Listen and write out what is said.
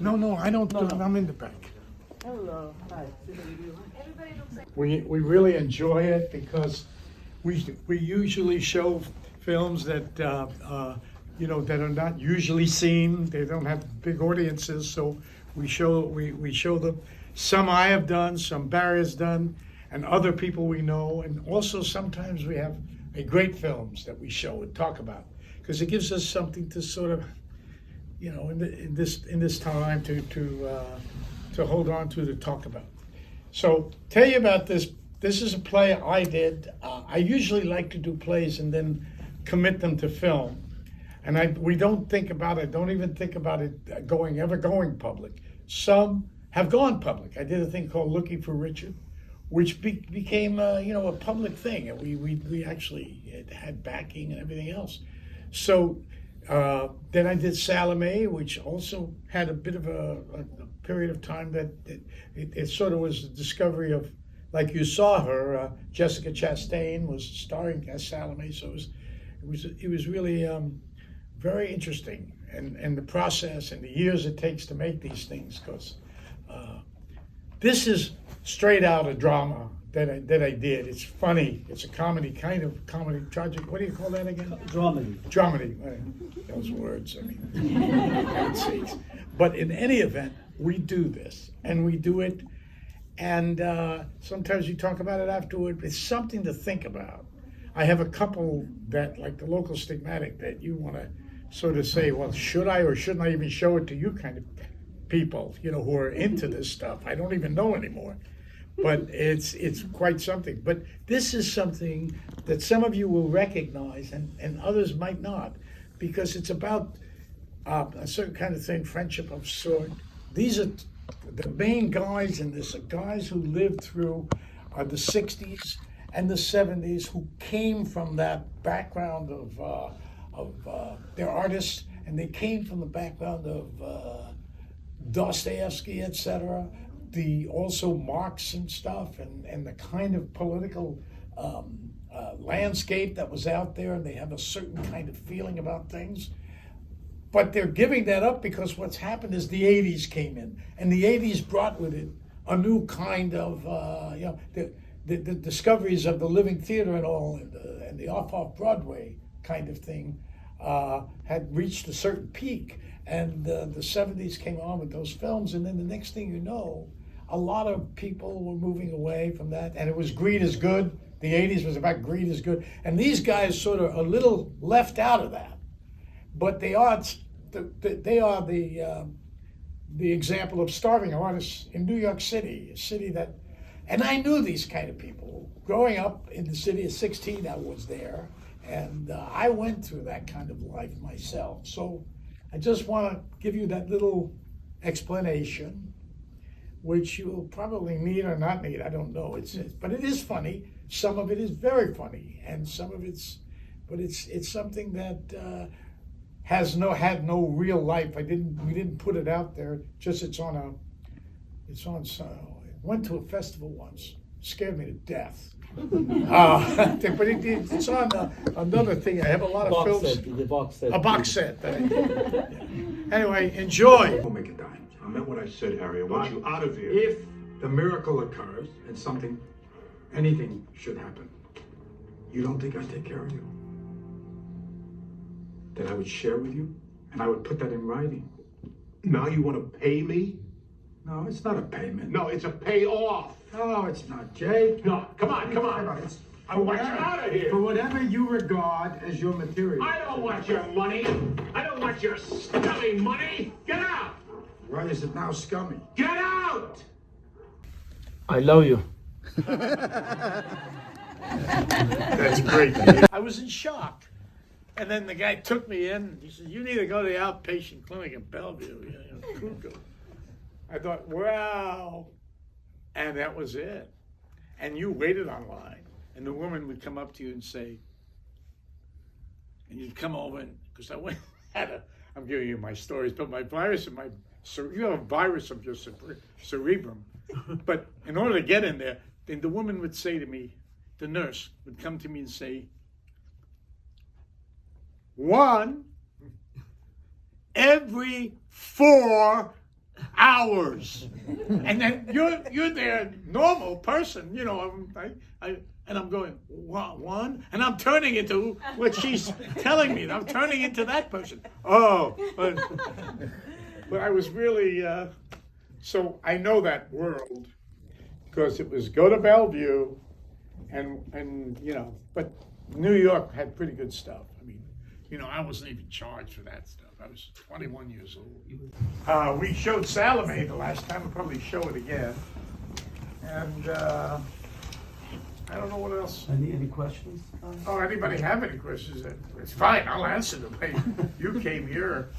No, I don't. I'm in the back. Hello. Hi. We really enjoy it because we usually show films that that are not usually seen. They don't have big audiences, so we show them. Some I have done, some Barry has done, and other people we know, and also sometimes we have great films that we show and talk about because it gives us something to sort of, in this time to hold on to talk about. So tell you about this. This is a play I did. I usually like to do plays and then commit them to film, and we don't think about it. Don't even think about it ever going public. Some have gone public. I did a thing called Looking for Richard, which became a public thing, and we actually had backing and everything else. So then I did Salome, which also had a bit of a period of time that it sort of was the discovery of, like you saw her, Jessica Chastain was starring as Salome, so it was really very interesting, and the process and the years it takes to make these things, because this is straight out a drama that I did. It's funny. It's a kind of comedy, tragic. What do you call that again? Dramedy. Dramedy. Those words. I mean, but in any event, we do this, and we do it, and sometimes you talk about it afterward. It's something to think about. I have a couple that, like the local stigmatic, that you want to sort of say, well, should I or shouldn't I even show it to you kind of people, who are into this stuff. I don't even know anymore. But it's quite something. But this is something that some of you will recognize and others might not, because it's about a certain kind of thing, friendship of sort. These are the main guys in this, are guys who lived through the 60s and the 70s, who came from that background of they're artists, and they came from the background of Dostoevsky, etc., also Marx and stuff, and the kind of political landscape that was out there, and they have a certain kind of feeling about things. But they're giving that up because what's happened is the 80s came in, and the 80s brought with it a new kind of, the discoveries of the living theater and all, and the off Broadway kind of thing had reached a certain peak. And the 70s came on with those films, and then the next thing you know, a lot of people were moving away from that, and it was greed is good. The 80s was about greed is good, and these guys sort of a little left out of that, but they are the example of starving artists in New York City, a city that, and I knew these kind of people growing up in the city at 16. I was there, and I went through that kind of life myself. So I just want to give you that little explanation, which you'll probably need or not need. I don't know. But it is funny. Some of it is very funny, and some of it's something that had no real life. We didn't put it out there. Just it went to a festival once. Scared me to death. But it's on another thing. I have a lot of films. A box set. Anyway, enjoy. We'll make a dime. I meant what I said, Harry. I want you out of here. If the miracle occurs and anything should happen, you don't think I'd take care of you? That I would share with you, and I would put that in writing. Now you want to pay me? No, it's not a payment. No, it's a payoff. No, it's not, Jake. No, come on. I want you out of here. For whatever you regard as your material. I don't want your money. I don't want your scummy money. Get out. Why is it now scummy? Get out. I love you. That's great. I was in shock. And then the guy took me in. He said, you need to go to the outpatient clinic in Bellevue, Cuckoo. I thought, wow. And that was it. And you waited online. And the woman would come up to you and say, and you'd come over, and because I'm giving you my stories, but my virus in you have a virus of your cerebrum. But in order to get in there, then the woman would say to me, the nurse would come to me and say, 1 every 4 hours. And then you're their normal person, you know. And I'm going, what, one? And I'm turning into what she's telling me. I'm turning into that person. Oh, but I was really, so I know that world because it was go to Bellevue and you know, but New York had pretty good stuff. I mean, you know, I wasn't even charged for that stuff. I was 21 years old. We showed Salome the last time. We'll probably show it again. And I don't know what else. Any questions? Oh, anybody have any questions? It's fine. I'll answer them. Hey, you came here.